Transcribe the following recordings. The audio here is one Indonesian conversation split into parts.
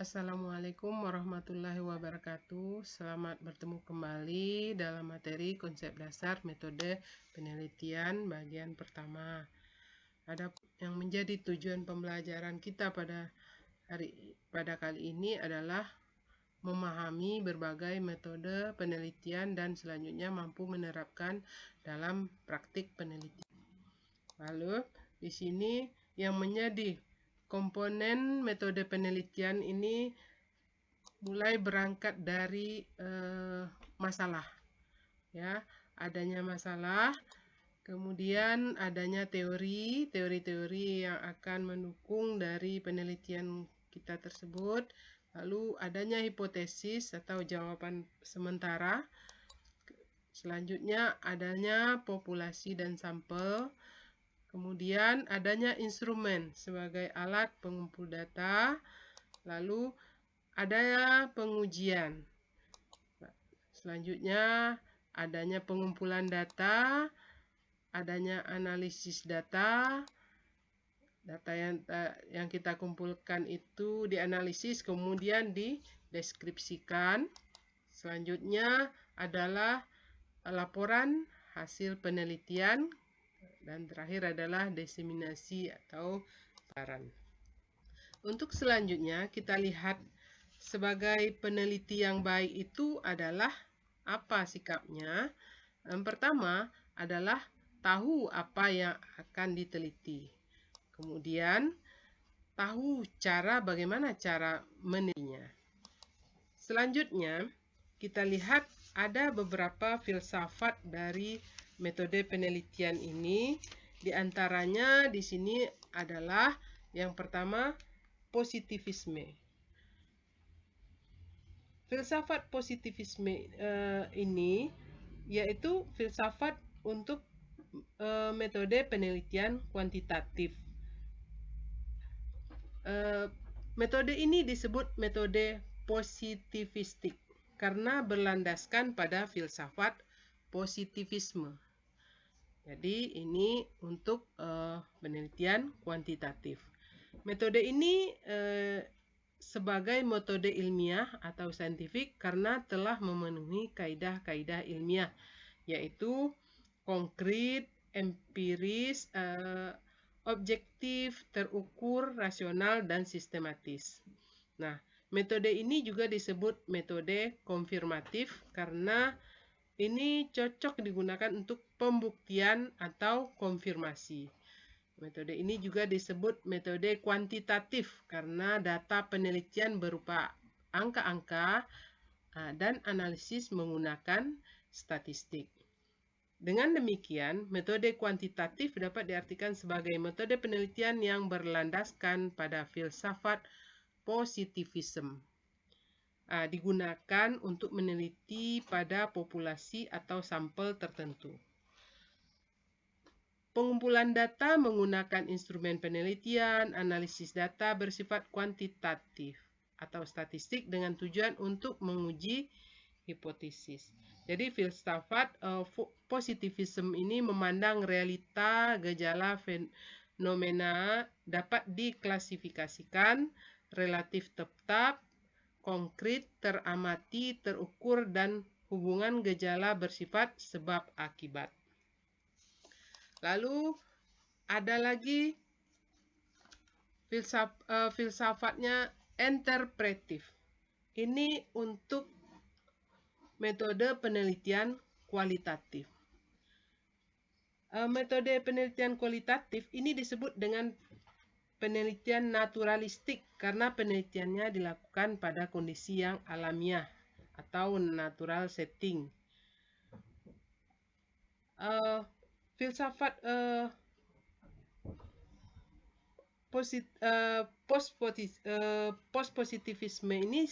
Assalamualaikum warahmatullahi wabarakatuh. Selamat bertemu kembali dalam materi konsep dasar metode penelitian bagian pertama. Ada yang menjadi tujuan pembelajaran kita pada kali ini adalah memahami berbagai metode penelitian dan selanjutnya mampu menerapkan dalam praktik penelitian. Lalu di sini yang menjadi komponen metode penelitian ini mulai berangkat dari masalah, ya, adanya masalah, kemudian adanya teori-teori yang akan mendukung dari penelitian kita tersebut, lalu adanya hipotesis atau jawaban sementara, selanjutnya adanya populasi dan sampel, kemudian adanya instrumen sebagai alat pengumpul data, lalu adanya pengujian. Selanjutnya adanya pengumpulan data, adanya analisis data. Data yang kita kumpulkan itu dianalisis kemudian dideskripsikan. Selanjutnya adalah laporan hasil penelitian. Dan terakhir adalah diseminasi atau saran. Untuk selanjutnya kita lihat sebagai peneliti yang baik itu adalah apa sikapnya. Yang pertama adalah tahu apa yang akan diteliti. Kemudian tahu bagaimana cara menelitinya. Selanjutnya kita lihat ada beberapa filsafat dari metode penelitian ini. Di antaranya di sini adalah yang pertama positivisme. Filsafat positivisme ini yaitu filsafat untuk metode penelitian kuantitatif. Metode ini disebut metode positivistik karena berlandaskan pada filsafat positivisme. Jadi ini untuk penelitian kuantitatif. Metode ini sebagai metode ilmiah atau saintifik karena telah memenuhi kaidah-kaidah ilmiah, yaitu konkret, empiris, objektif, terukur, rasional, dan sistematis. Nah, metode ini juga disebut metode konfirmatif karena ini cocok digunakan untuk pembuktian atau konfirmasi. Metode ini juga disebut metode kuantitatif karena data penelitian berupa angka-angka dan analisis menggunakan statistik. Dengan demikian, metode kuantitatif dapat diartikan sebagai metode penelitian yang berlandaskan pada filsafat positivisme. Digunakan untuk meneliti pada populasi atau sampel tertentu. Pengumpulan data menggunakan instrumen penelitian, analisis data bersifat kuantitatif atau statistik dengan tujuan untuk menguji hipotesis. Jadi filsafat positivisme ini memandang realita, gejala, fenomena dapat diklasifikasikan relatif tetap, konkret, teramati, terukur, dan hubungan gejala bersifat sebab akibat. Lalu ada lagi filsafatnya interpretif. Ini untuk metode penelitian kualitatif. Metode penelitian kualitatif ini disebut dengan penelitian naturalistik karena penelitiannya dilakukan pada kondisi yang alamiah atau natural setting. Filsafat postpositivisme ini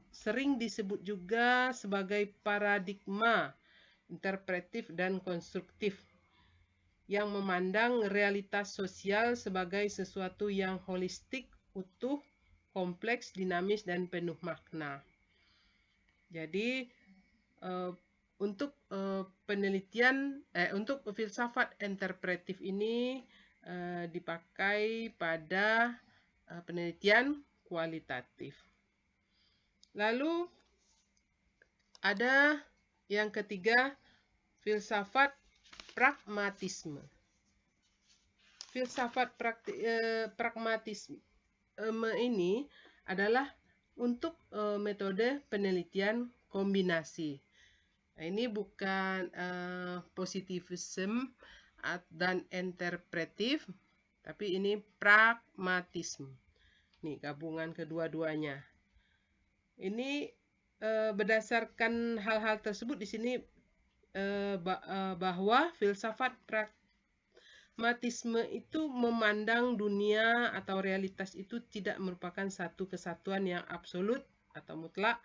sering disebut juga sebagai paradigma interpretif dan konstruktif yang memandang realitas sosial sebagai sesuatu yang holistik, utuh, kompleks, dinamis, dan penuh makna. Jadi untuk untuk filsafat interpretif ini dipakai pada penelitian kualitatif. Lalu ada yang ketiga, filsafat pragmatisme. Filsafat pragmatisme ini adalah untuk metode penelitian kombinasi. Nah, ini bukan positivisme dan interpretif, tapi ini pragmatisme. Nih, gabungan kedua-duanya. Ini berdasarkan hal-hal tersebut di sini bahwa filsafat pragmatisme itu memandang dunia atau realitas itu tidak merupakan satu kesatuan yang absolut atau mutlak,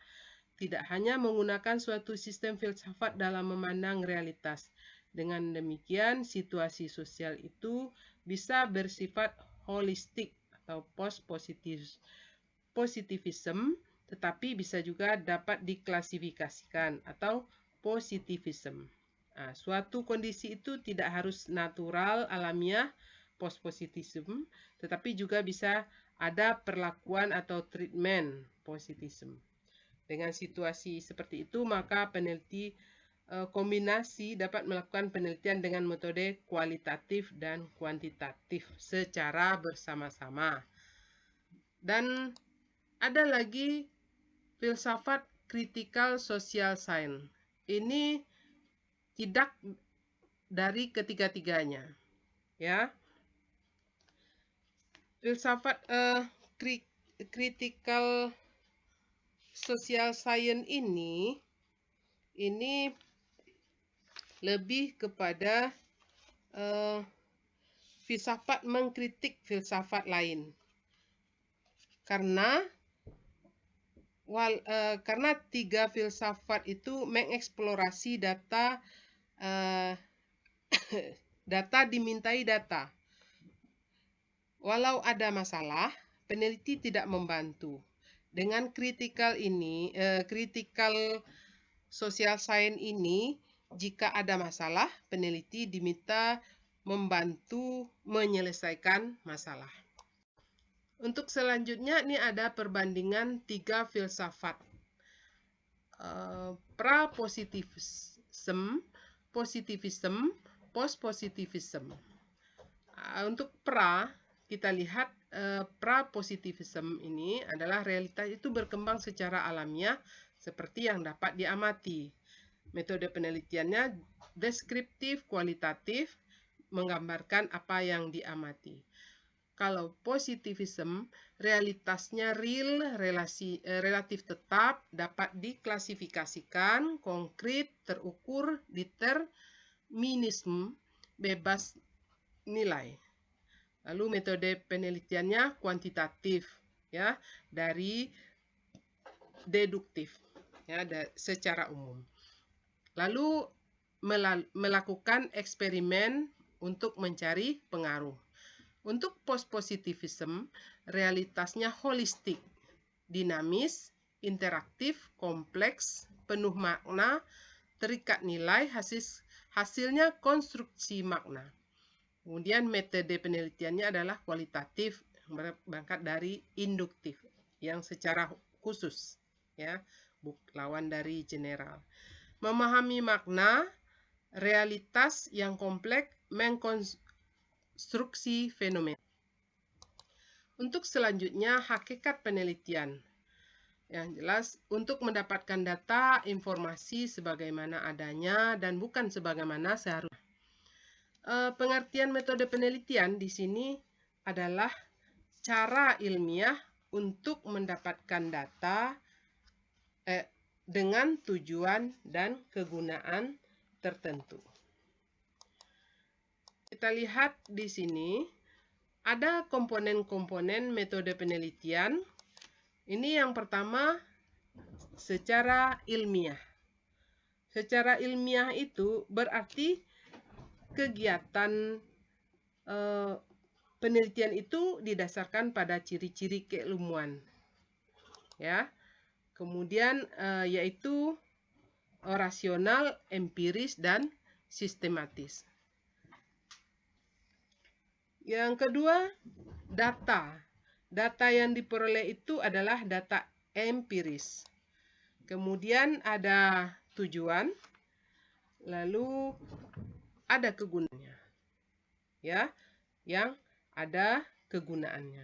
tidak hanya menggunakan suatu sistem filsafat dalam memandang realitas. Dengan demikian, situasi sosial itu bisa bersifat holistik atau post-positivism, tetapi bisa juga dapat diklasifikasikan atau positivism. Nah, suatu kondisi itu tidak harus natural, alamiah, post-positivism, tetapi juga bisa ada perlakuan atau treatment positivism. Dengan situasi seperti itu, maka peneliti kombinasi dapat melakukan penelitian dengan metode kualitatif dan kuantitatif secara bersama-sama. Dan ada lagi filsafat critical social science. Ini tidak dari ketiga-tiganya, ya. Filsafat critical social science ini lebih kepada filsafat mengkritik filsafat lain. Karena tiga filsafat itu mengeksplorasi data data dimintai data. Walau ada masalah, peneliti tidak membantu. Dengan critical social science ini, jika ada masalah, peneliti diminta membantu menyelesaikan masalah. Untuk selanjutnya, ini ada perbandingan tiga filsafat. Pra-positivism, positivism, post-positivism. Untuk kita lihat pra-positivism ini adalah realitas itu berkembang secara alamiah seperti yang dapat diamati. Metode penelitiannya deskriptif, kualitatif, menggambarkan apa yang diamati. Kalau positivism, realitasnya real, relatif tetap, dapat diklasifikasikan, konkret, terukur, determinisme, bebas nilai. Lalu metode penelitiannya kuantitatif, ya, dari deduktif, ya, secara umum. Lalu melakukan eksperimen untuk mencari pengaruh. Untuk post-positivism, realitasnya holistik, dinamis, interaktif, kompleks, penuh makna, terikat nilai, hasilnya konstruksi makna. Kemudian metode penelitiannya adalah kualitatif, berangkat dari induktif, yang secara khusus, ya, lawan dari general. Memahami makna, realitas yang kompleks, mengkonstruksi fenomena. Untuk selanjutnya, hakikat penelitian. Yang jelas, untuk mendapatkan data, informasi sebagaimana adanya dan bukan sebagaimana seharusnya. Pengertian metode penelitian di sini adalah cara ilmiah untuk mendapatkan data dengan tujuan dan kegunaan tertentu. Kita lihat di sini ada komponen-komponen metode penelitian. Ini yang pertama, secara ilmiah. Secara ilmiah itu berarti kegiatan penelitian itu didasarkan pada ciri-ciri keilmuan, ya. Kemudian yaitu rasional, empiris, dan sistematis. Yang kedua, data. Data yang diperoleh itu adalah data empiris. Kemudian ada tujuan, lalu ada kegunaannya. Ya, yang ada kegunaannya.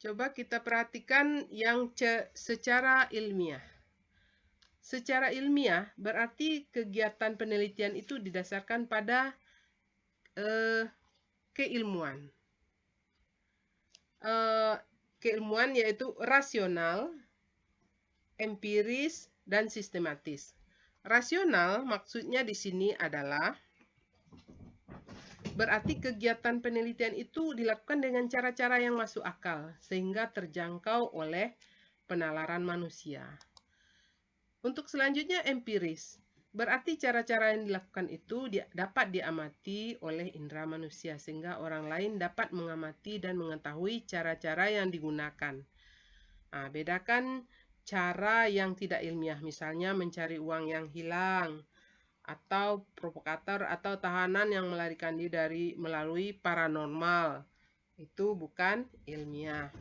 Coba kita perhatikan yang secara ilmiah. Secara ilmiah berarti kegiatan penelitian itu didasarkan pada keilmuan. Keilmuan yaitu rasional, empiris, dan sistematis. Rasional maksudnya di sini adalah berarti kegiatan penelitian itu dilakukan dengan cara-cara yang masuk akal sehingga terjangkau oleh penalaran manusia. Untuk selanjutnya empiris. Berarti cara-cara yang dilakukan itu dapat diamati oleh indera manusia sehingga orang lain dapat mengamati dan mengetahui cara-cara yang digunakan. Nah, bedakan cara yang tidak ilmiah, misalnya mencari uang yang hilang, atau provokator atau tahanan yang melarikan diri melalui paranormal. Itu bukan ilmiah.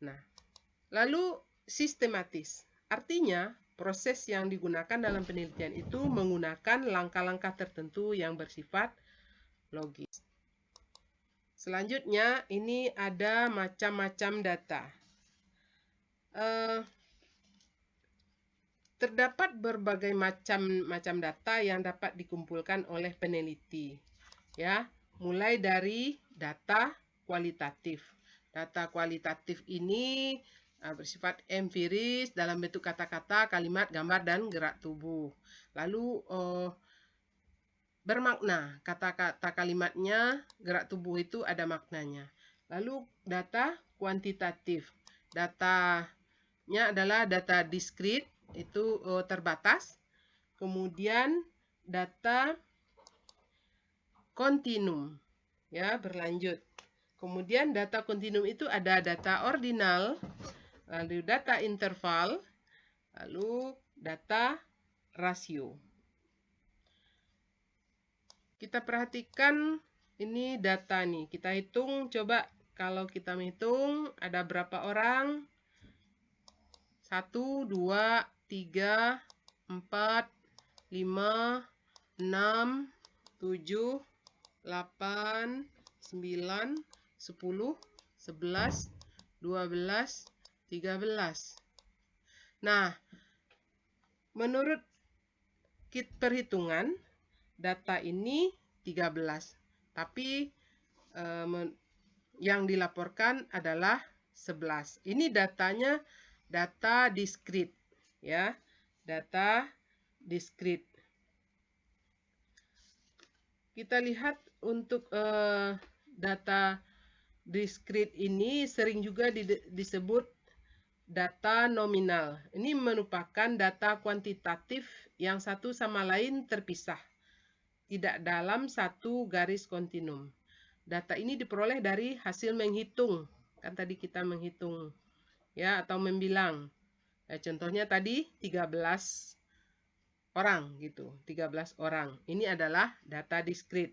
Nah, lalu sistematis. Artinya, proses yang digunakan dalam penelitian itu menggunakan langkah-langkah tertentu yang bersifat logis. Selanjutnya, ini ada macam-macam data. Terdapat berbagai macam data yang dapat dikumpulkan oleh peneliti. Ya, mulai dari data kualitatif. Data kualitatif ini bersifat empiris dalam bentuk kata-kata, kalimat, gambar, dan gerak tubuh. Lalu bermakna, kata-kata kalimatnya, gerak tubuh itu ada maknanya. Lalu data kuantitatif. Datanya adalah data diskrit, itu terbatas. Kemudian data kontinum, ya, berlanjut. Kemudian data kontinum itu ada data ordinal, lalu data interval, lalu data rasio. Kita perhatikan ini data nih. Kita hitung, coba kalau kita menghitung ada berapa orang? 1, 2, 3, 4, 5, 6, 7, 8, 9, 10, 11, 12, 13. Nah, menurut perhitungan, data ini 13. Tapi yang dilaporkan adalah 11. Ini datanya data diskrit, ya, data diskrit. Kita lihat untuk data diskrit ini sering juga disebut data nominal. Ini merupakan data kuantitatif yang satu sama lain terpisah, tidak dalam satu garis kontinum. Data ini diperoleh dari hasil menghitung. Kan tadi kita menghitung, ya, atau membilang. Ya, contohnya tadi 13 orang gitu, 13 orang. Ini adalah data diskrit.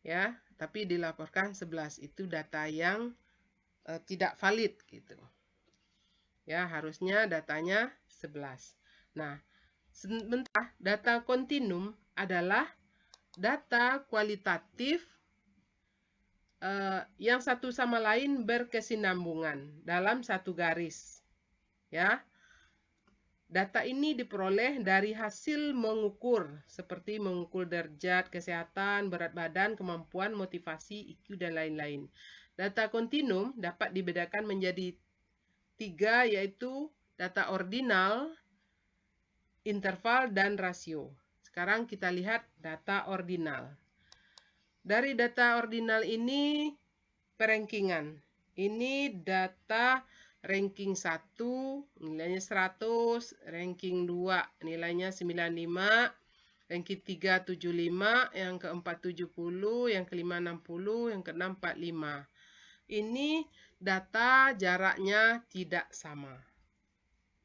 Ya, tapi dilaporkan 11. Itu data yang tidak valid gitu. Ya, harusnya datanya 11. Nah, sementara data kontinum adalah data kualitatif yang satu sama lain berkesinambungan dalam satu garis. Ya. Data ini diperoleh dari hasil mengukur, seperti mengukur derajat kesehatan, berat badan, kemampuan, motivasi, IQ, dan lain-lain. Data kontinum dapat dibedakan menjadi 3, yaitu data ordinal, interval, dan rasio. Sekarang kita lihat data ordinal. Dari data ordinal ini perankingan. Ini data ranking 1 nilainya 100, ranking 2 nilainya 95, ranking 3 75, yang keempat 70, yang kelima 60, yang keenam 45. Ini data jaraknya tidak sama.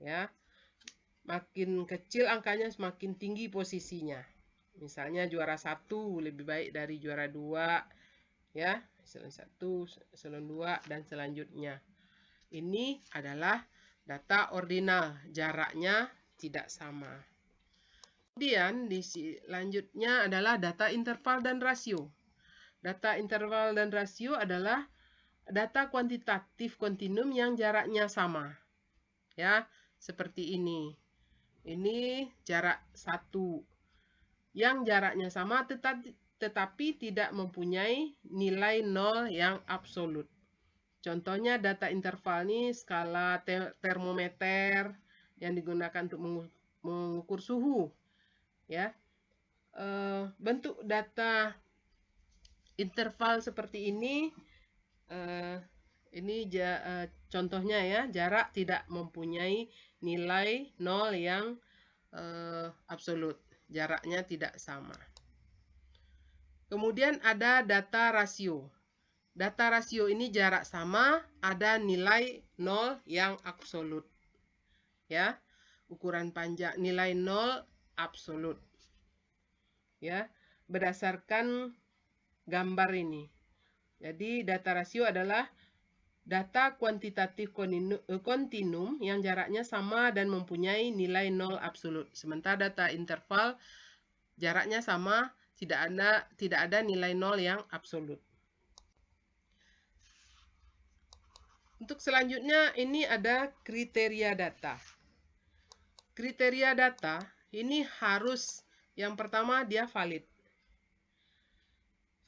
Ya. Makin kecil angkanya semakin tinggi posisinya. Misalnya juara 1 lebih baik dari juara 2, ya, eselon 1, eselon 2, dan selanjutnya. Ini adalah Data ordinal, jaraknya tidak sama. Kemudian selanjutnya adalah data interval dan rasio. Data interval dan rasio adalah data kuantitatif kontinum yang jaraknya sama. Ya, seperti ini. Ini jarak 1 yang jaraknya sama tetapi tidak mempunyai nilai 0 yang absolut. Contohnya data interval ini skala termometer yang digunakan untuk mengukur suhu. Ya, bentuk data interval seperti ini. Ini contohnya ya, jarak tidak mempunyai nilai 0 yang absolut. Jaraknya tidak sama. Kemudian ada data rasio. Data rasio ini jarak sama, ada nilai 0 yang absolut. Ya, ukuran panjang nilai 0 absolut. Ya, berdasarkan gambar ini. Jadi data rasio adalah data kuantitatif kontinum yang jaraknya sama dan mempunyai nilai 0 absolut. Sementara data interval jaraknya sama, tidak ada nilai 0 yang absolut. Untuk selanjutnya ini ada kriteria data. Kriteria data ini harus yang pertama dia valid.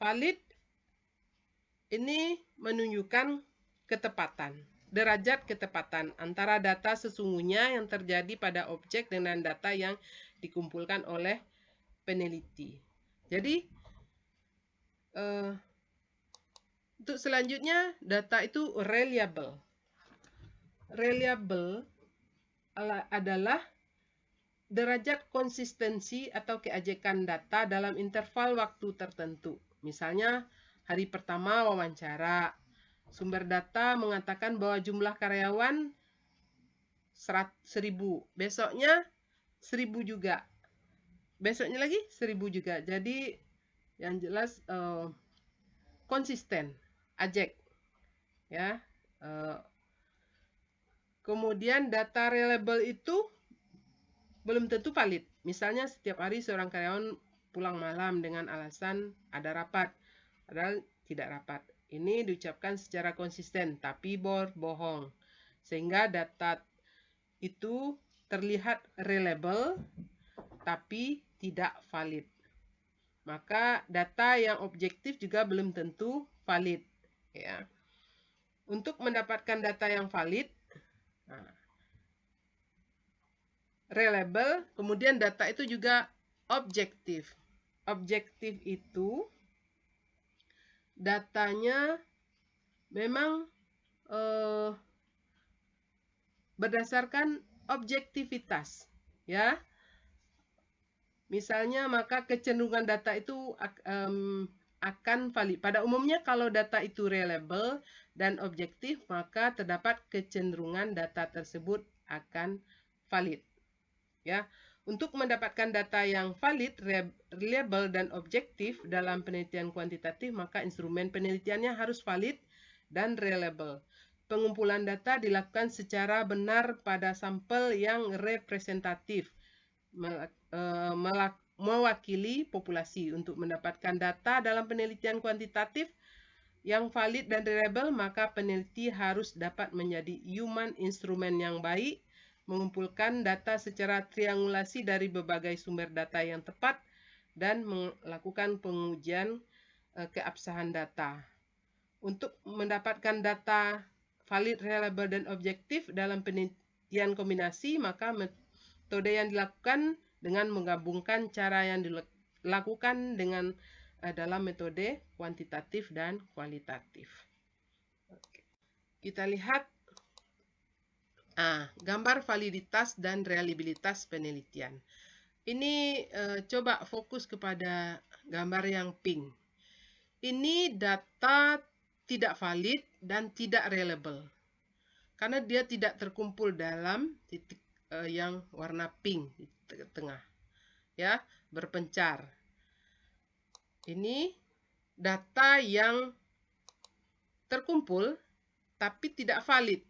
Valid ini menunjukkan ketepatan, derajat ketepatan antara data sesungguhnya yang terjadi pada objek dengan data yang dikumpulkan oleh peneliti. Jadi untuk selanjutnya data itu reliable. Reliable adalah derajat konsistensi atau keajekan data dalam interval waktu tertentu. Misalnya hari pertama wawancara, sumber data mengatakan bahwa jumlah karyawan 1.000, besoknya 1.000 juga, besoknya lagi 1.000 juga. Jadi yang jelas konsisten, ajek, ya. Kemudian data reliable itu belum tentu valid. Misalnya setiap hari seorang karyawan pulang malam dengan alasan ada rapat, padahal tidak rapat. Ini diucapkan secara konsisten, tapi bohong. Sehingga data itu terlihat reliable, tapi tidak valid. Maka data yang objektif juga belum tentu valid. Ya. Untuk mendapatkan data yang valid, reliable, kemudian data itu juga objektif. Objektif itu datanya memang berdasarkan objektivitas, ya. Misalnya, maka kecenderungan data itu akan valid. Pada umumnya kalau data itu reliable dan objektif, maka terdapat kecenderungan data tersebut akan valid. Ya, untuk mendapatkan data yang valid, reliable dan objektif dalam penelitian kuantitatif, maka instrumen penelitiannya harus valid dan reliable. Pengumpulan data dilakukan secara benar pada sampel yang representatif, mewakili populasi. Untuk mendapatkan data dalam penelitian kuantitatif yang valid dan reliable, maka peneliti harus dapat menjadi human instrument yang baik, mengumpulkan data secara triangulasi dari berbagai sumber data yang tepat, dan melakukan pengujian keabsahan data. Untuk mendapatkan data valid, reliable, dan objektif dalam penelitian kombinasi, maka metode yang dilakukan dengan menggabungkan cara yang dilakukan dengan dalam metode kuantitatif dan kualitatif. Oke. Kita lihat gambar validitas dan reliabilitas penelitian. Ini coba fokus kepada gambar yang pink. Ini data tidak valid dan tidak reliable karena dia tidak terkumpul dalam titik yang warna pink di tengah, ya, berpencar. Ini data yang terkumpul tapi tidak valid.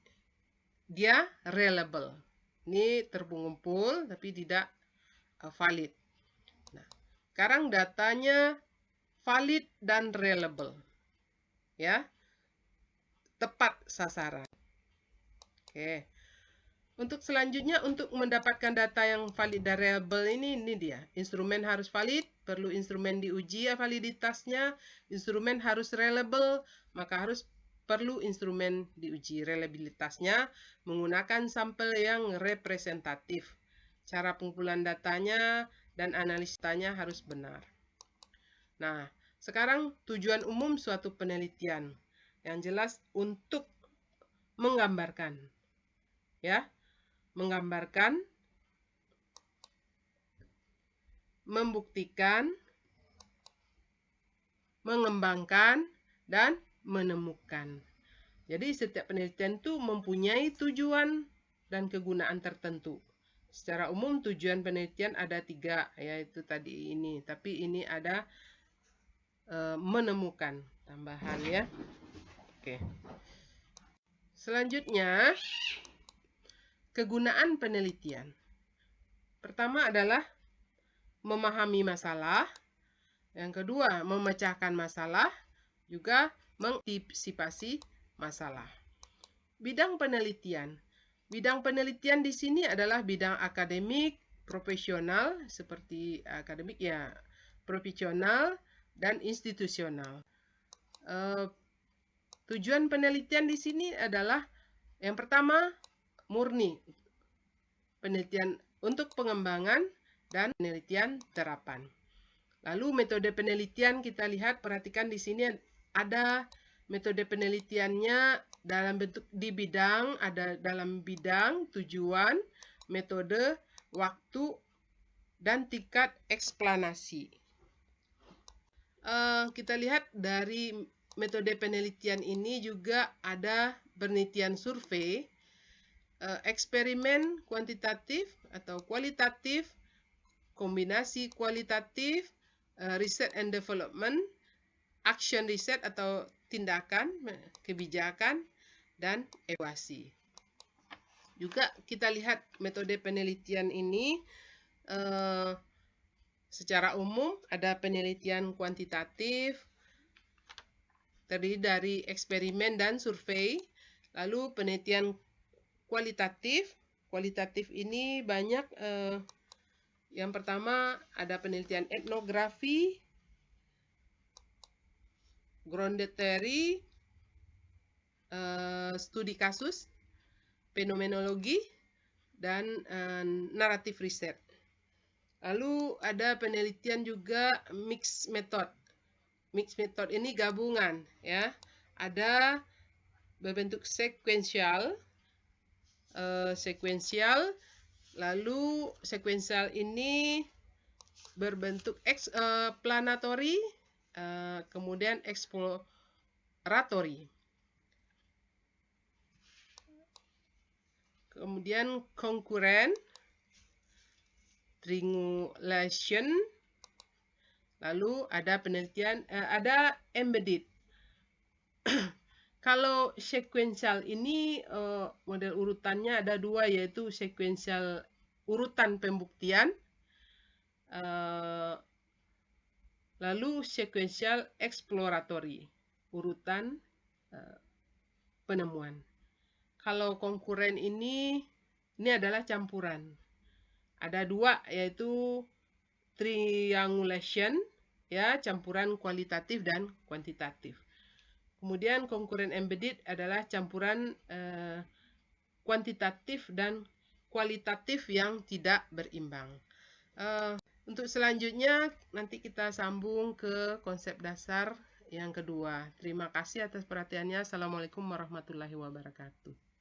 dia reliable. Ini terkumpul tapi tidak valid. Nah, sekarang datanya valid dan reliable. Ya. Tepat sasaran. Oke. Untuk selanjutnya, untuk mendapatkan data yang valid dan reliable ini dia. Instrumen harus valid, perlu instrumen diuji ya validitasnya. Instrumen harus reliable, maka harus perlu instrumen diuji reliabilitasnya menggunakan sampel yang representatif. Cara pengumpulan datanya dan analisanya harus benar. Nah, sekarang tujuan umum suatu penelitian. Yang jelas untuk menggambarkan. Ya, menggambarkan, membuktikan, mengembangkan, dan menemukan. Jadi setiap penelitian itu mempunyai tujuan dan kegunaan tertentu. Secara umum tujuan penelitian ada 3, yaitu tadi ini. Tapi ini ada menemukan tambahan ya. Oke. Selanjutnya, kegunaan penelitian. Pertama adalah memahami masalah. Yang kedua, memecahkan masalah. Juga mengantisipasi masalah. Bidang penelitian. Bidang penelitian di sini adalah bidang akademik, profesional, seperti akademik ya, profesional, dan institusional. Tujuan penelitian di sini adalah yang pertama, murni penelitian untuk pengembangan dan penelitian terapan. Lalu metode penelitian kita lihat, perhatikan di sini ada metode penelitiannya dalam bentuk di bidang, ada dalam bidang, tujuan, metode, waktu, dan tingkat eksplanasi. Kita lihat dari metode penelitian ini juga ada penelitian survei, eksperimen kuantitatif atau kualitatif, kombinasi kualitatif, research and development, action research atau tindakan, kebijakan, dan evaluasi. Juga kita lihat metode penelitian ini secara umum ada penelitian kuantitatif, terdiri dari eksperimen dan survei. Lalu penelitian kualitatif. Kualitatif ini banyak. Yang pertama ada penelitian etnografi, grounded theory, studi kasus, fenomenologi, dan naratif riset. Lalu ada penelitian juga mixed method. Mixed method ini gabungan ya. Ada berbentuk sekuensial, lalu sekuensial ini berbentuk explanatory, kemudian exploratory. Kemudian concurrent, triangulation, lalu ada penelitian, ada embedded. Kalau sekuensial ini model urutannya ada 2, yaitu sekuensial urutan pembuktian, lalu sekuensial exploratory, urutan penemuan. Kalau konkuren ini adalah campuran. Ada 2, yaitu triangulation, ya, campuran kualitatif dan kuantitatif. Kemudian konkuren embedded adalah campuran kuantitatif dan kualitatif yang tidak berimbang. Untuk selanjutnya nanti kita sambung ke konsep dasar yang kedua. Terima kasih atas perhatiannya. Assalamualaikum warahmatullahi wabarakatuh.